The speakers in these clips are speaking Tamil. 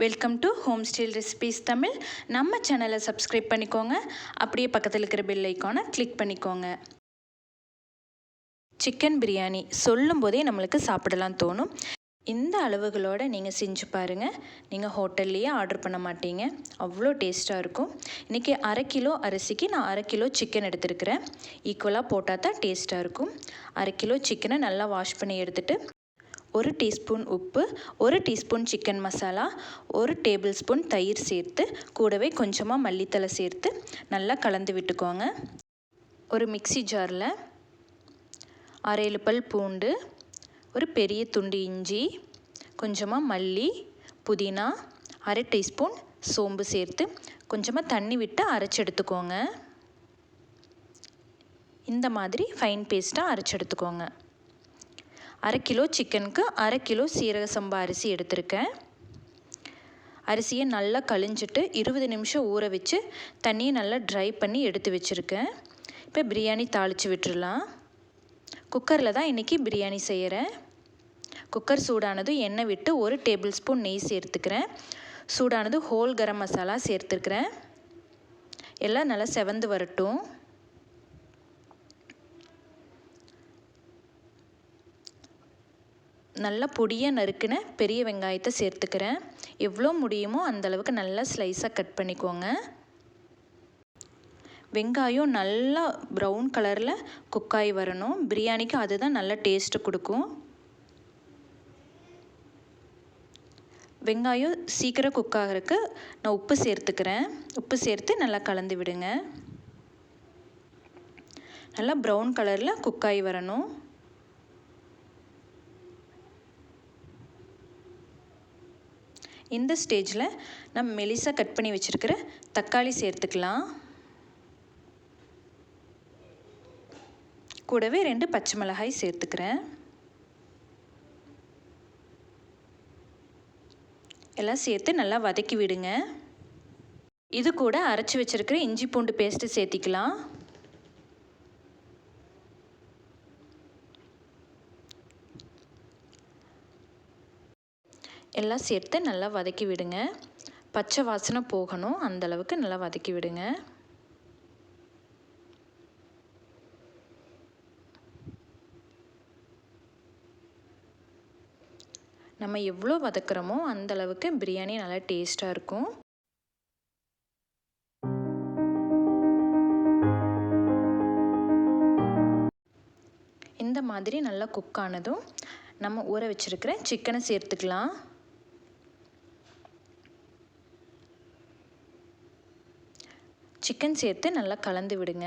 Welcome to home style recipes Tamil. நம்ம சேனலை சப்ஸ்கிரைப் பண்ணிக்கோங்க. அப்படியே பக்கத்தில் இருக்கிற பெல் ஐக்கானை கிளிக் பண்ணிக்கோங்க. சிக்கன் பிரியாணி சொல்லும் போதே நம்மளுக்கு சாப்பிடலாம் தோணும். இந்த அளவுகளோடு நீங்கள் செஞ்சு பாருங்கள். நீங்கள் ஹோட்டல்லையே ஆர்டர் பண்ண மாட்டீங்க, அவ்வளோ டேஸ்ட்டாக இருக்கும். இன்றைக்கி 1/2 கிலோ அரிசிக்கு நான் 1/2 கிலோ சிக்கன் எடுத்துருக்கிறேன். ஈக்குவலாக போட்டால் தான் டேஸ்ட்டாக இருக்கும். 1/2 கிலோ சிக்கனை நல்லா வாஷ் பண்ணி எடுத்துகிட்டு 1 டீஸ்பூன் உப்பு, 1 teaspoon chicken masala, 1 table spoon தயிர் சேர்த்து கூடவே கொஞ்சமாக மல்லித்தலை சேர்த்து நல்லா கலந்து விட்டுக்கோங்க. ஒரு மிக்ஸி ஜாரில் 6-7 பல் பூண்டு, ஒரு பெரிய துண்டு இஞ்சி, கொஞ்சமாக மல்லி, புதினா, 1/2 டீஸ்பூன் சோம்பு சேர்த்து கொஞ்சமாக தண்ணி விட்டு அரைச்சி எடுத்துக்கோங்க. இந்த மாதிரி ஃபைன் பேஸ்ட்டாக அரைச்சி எடுத்துக்கோங்க. 1/2 கிலோ சிக்கனுக்கு 1/2 கிலோ சீரக சம்பா அரிசி எடுத்திருக்கேன். அரிசியை நல்லா கழிஞ்சிட்டு 20 நிமிஷம் ஊற வச்சு தண்ணியை நல்லா ட்ரை பண்ணி எடுத்து வச்சுருக்கேன். இப்போ பிரியாணி தாளித்து விட்டுடலாம். குக்கரில் தான் இன்றைக்கி பிரியாணி செய்கிறேன். குக்கர் சூடானதும் எண்ணெய் விட்டு 1 டேபிள் ஸ்பூன் நெய் சேர்த்துக்கிறேன். சூடானது ஹோல் கரம் மசாலா சேர்த்துக்கிறேன். எல்லாம் நல்லா செவந்து வரட்டும். நல்லா பொடியாக நறுக்கின பெரிய வெங்காயத்தை சேர்த்துக்கிறேன். எவ்வளோ முடியுமோ அந்தளவுக்கு நல்லா ஸ்லைஸாக கட் பண்ணிக்கோங்க. வெங்காயம் நல்லா ப்ரௌன் கலரில் குக்காகி வரணும். பிரியாணிக்கு அதுதான் நல்ல டேஸ்ட்டு கொடுக்கும். வெங்காயம் சீக்கிரம் குக்காகிறதுக்கு நான் உப்பு சேர்த்துக்கிறேன். உப்பு சேர்த்து நல்லா கலந்து விடுங்க. நல்லா ப்ரௌன் கலரில் குக்காகி வரணும். இந்த ஸ்டேஜில் நம்ம மெலிசாக கட் பண்ணி வச்சுருக்கிற தக்காளி சேர்த்துக்கலாம். கூடவே 2 பச்சை மிளகாய் சேர்த்துக்கிறேன். எல்லாம் சேர்த்து நல்லா வதக்கி விடுங்க. இது கூட அரைச்சி வச்சுருக்கிற இஞ்சி பூண்டு பேஸ்ட்டு சேர்த்திக்கலாம். எல்லாம் சேர்த்து நல்லா வதக்கி விடுங்க. பச்சை வாசனை போகணும், அந்தளவுக்கு நல்லா வதக்கி விடுங்க. நம்ம எவ்வளோ வதக்குறோமோ அந்தளவுக்கு பிரியாணி நல்லா டேஸ்ட்டாக இருக்கும். இந்த மாதிரி நல்லா குக் ஆனதும் நம்ம ஊற வச்சுருக்கிற சிக்கனை சேர்த்துக்கலாம். சிக்கன் சேர்த்து நல்லா கலந்து விடுங்க.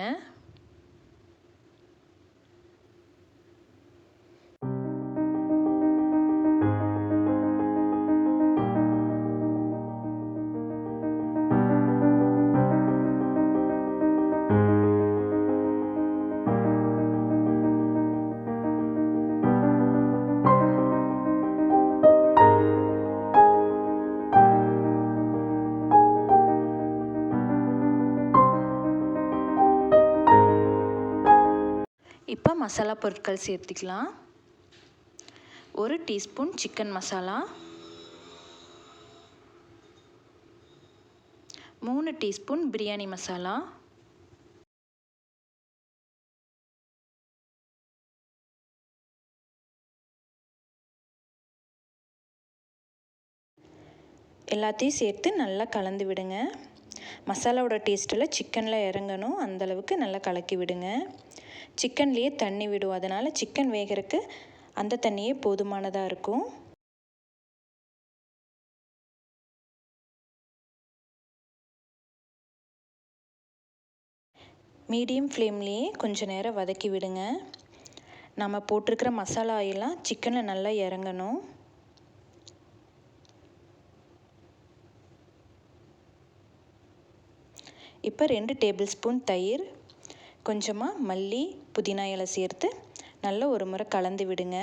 இப்போ மசாலா பொருட்கள் சேர்த்துக்கலாம். 1 teaspoon chicken masala, 3 teaspoon biryani masala, எல்லாத்தையும் சேர்த்து நல்லா கலந்து விடுங்க. மசாலாவோட டேஸ்ட்டில் சிக்கனில் இறங்கணும், அந்தளவுக்கு நல்லா கலக்கி விடுங்க. சிக்கன்லேயே தண்ணி விடும், அதனால் சிக்கன் வேகிறதுக்கு அந்த தண்ணியே போதுமானதாக இருக்கும். மீடியம் ஃப்ளேம்லேயே கொஞ்சம் நேரம் வதக்கி விடுங்க. நம்ம போட்டிருக்கிற மசாலா எல்லாம் சிக்கனில் நல்லா இறங்கணும். இப்போ 2 டேபிள் ஸ்பூன் தயிர், கொஞ்சமாக மல்லி புதினா இலை சேர்த்து நல்லா ஒரு முறை கலந்து விடுங்க.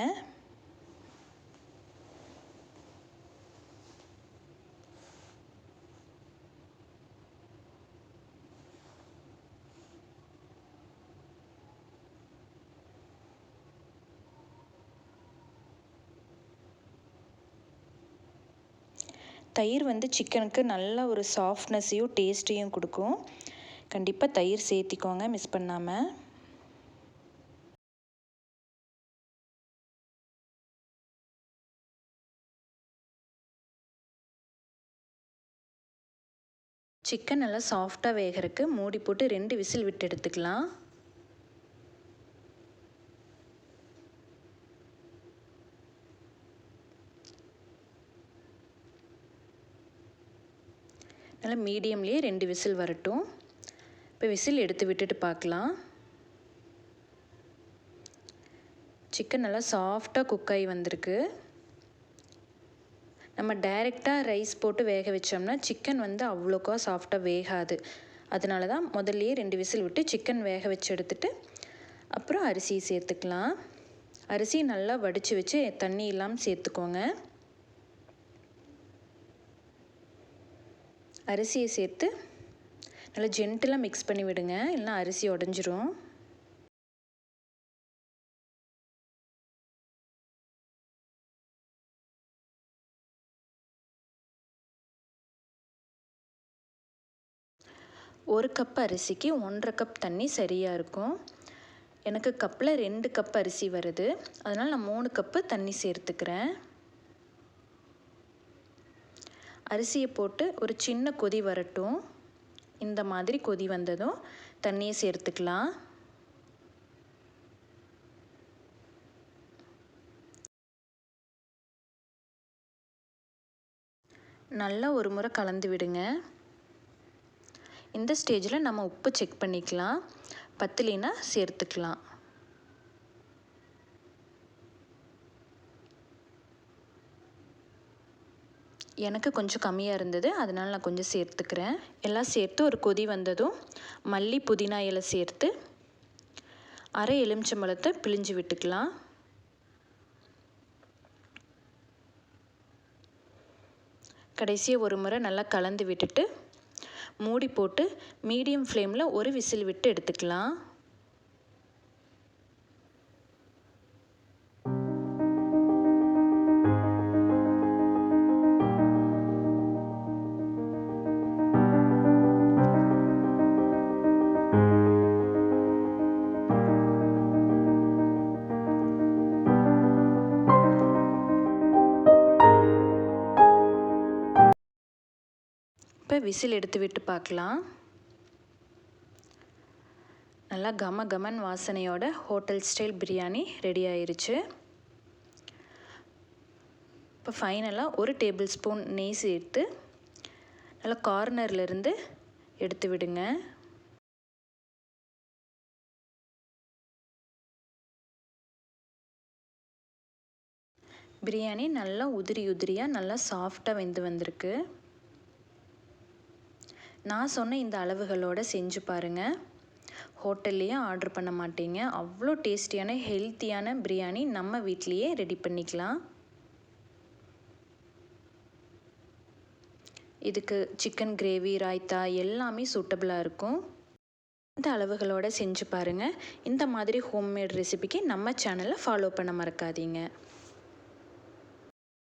தயிர் வந்து சிக்கனுக்கு நல்ல ஒரு சாஃப்ட்னஸையும் டேஸ்ட்டையும் கொடுக்கும். கண்டிப்பாக தயிர் சேர்த்திக்கோங்க மிஸ் பண்ணாமல். சிக்கன் நல்லா சாஃப்டாக வேகிறதுக்கு மூடி போட்டு 2 விசில் விட்டு எடுத்துக்கலாம். நல்லா மீடியம்லேயே 2 விசில் வரட்டும். இப்போ விசில் எடுத்து விட்டுட்டு பார்க்கலாம். சிக்கன் நல்லா சாஃப்டாக குக் ஆகி வந்திருக்கு. நம்ம டைரெக்டாக ரைஸ் போட்டு வேக வச்சோம்னா சிக்கன் வந்து அவ்வளோக்கா சாஃப்டாக வேகாது. அதனால தான் முதல்லையே 2 விசில் விட்டு சிக்கன் வேக வச்சு எடுத்துட்டு அப்புறம் அரிசியை சேர்த்துக்கலாம். அரிசி நல்லா வடித்து வச்சு தண்ணி இல்லாமல் சேர்த்துக்கோங்க. அரிசியை சேர்த்து நல்லா ஜென்டிலாக மிக்ஸ் பண்ணி விடுங்க, இல்லைனா அரிசி உடஞ்சிரும். ஒரு கப் அரிசிக்கு 1.5 கப் தண்ணி சரியாக இருக்கும். எனக்கு கப்பில் 2 கப் அரிசி வருது, அதனால் நான் 3 கப்பு தண்ணி சேர்த்துக்கிறேன். அரிசியை போட்டு ஒரு சின்ன கொதி வரட்டும். இந்த மாதிரி கொதி வந்ததும் தண்ணியை சேர்த்துக்கலாம். நல்லா ஒரு முறை கலந்து விடுங்க. இந்த ஸ்டேஜில் நம்ம உப்பு செக் பண்ணிக்கலாம். பத்தலைனா சேர்த்துக்கலாம். எனக்கு கொஞ்சம் கம்மியாக இருந்தது, அதனால் நான் கொஞ்சம் சேர்த்துக்கிறேன். எல்லாம் சேர்த்து ஒரு கொதி வந்ததும் மல்லி புதினா இலை சேர்த்து அரை எலுமிச்சம்பழத்தை பிழிஞ்சு விட்டுக்கலாம். கடைசியாக ஒரு முறை நல்லா கலந்து விட்டுட்டு மூடி போட்டு மீடியம் ஃப்ளேமில் ஒரு விசில் விட்டு எடுத்துக்கலாம். இப்போ விசில் எடுத்து விட்டு பார்க்கலாம். நல்லா கம கமன் வாசனையோட ஹோட்டல் ஸ்டைல் பிரியாணி ரெடி ஆயிருச்சு. இப்போ ஃபைனலாக 1 டேபிள் ஸ்பூன் நெய் சேர்த்து நல்லா கார்னர்லேருந்து எடுத்து விடுங்க. பிரியாணி நல்லா உதிரி உதிரியாக நல்லா சாஃப்டாக வெந்து வந்திருக்கு. நான் சொன்ன இந்த அளவுகளோடு செஞ்சு பாருங்கள். ஹோட்டல்லையே ஆர்டர் பண்ண மாட்டீங்க. அவ்வளோ டேஸ்டியான ஹெல்த்தியான பிரியாணி நம்ம வீட்லேயே ரெடி பண்ணிக்கலாம். இதுக்கு சிக்கன் கிரேவி, ராய்த்தா எல்லாமே சூட்டபுளாக இருக்கும். இந்த அளவுகளோடு செஞ்சு பாருங்கள். இந்த மாதிரி ஹோம்மேட் ரெசிபிக்கு நம்ம சேனலை ஃபாலோ பண்ண மறக்காதீங்க.